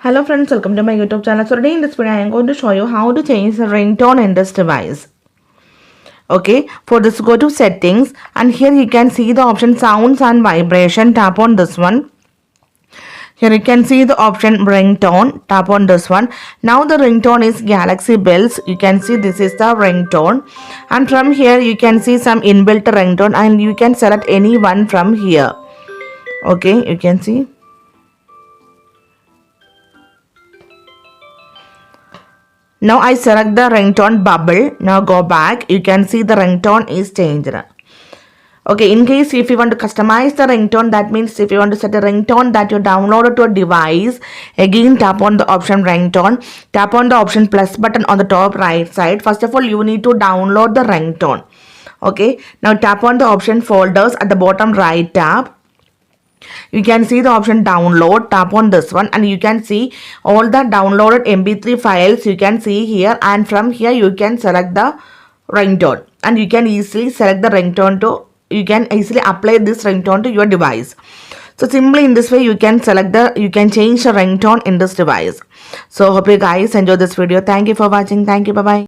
Hello friends, welcome to my YouTube channel. So today in this video I am going to show you how to change the ringtone in this device. Okay, for this go to settings and here you can see the option sounds and vibration. Tap on this one. Here you can see the option ringtone. Tap on this one. Now the ringtone is Galaxy Bells. You can see this is the ringtone, and from here you can see some inbuilt ringtone and you can select any one from here. Okay, you can see. Now I select the ringtone bubble. Now go back. You can see the ringtone is changed. Okay, in case if you want to customize the ringtone, that means if you want to set a ringtone that you downloaded to a device, again tap on the option ringtone. Tap on the option plus button on the top right side. First of all, you need to download the ringtone. Okay, now tap on the option folders at the bottom right tab. You can see the option download. Tap on this one and you can see all the downloaded mp3 files you can see here, and from here you can select the ringtone and you can easily select the ringtone to you can easily apply this ringtone to your device. So simply in this way you can change the ringtone in this device. So hope you guys enjoy this video. Thank you for watching. Thank you. Bye bye.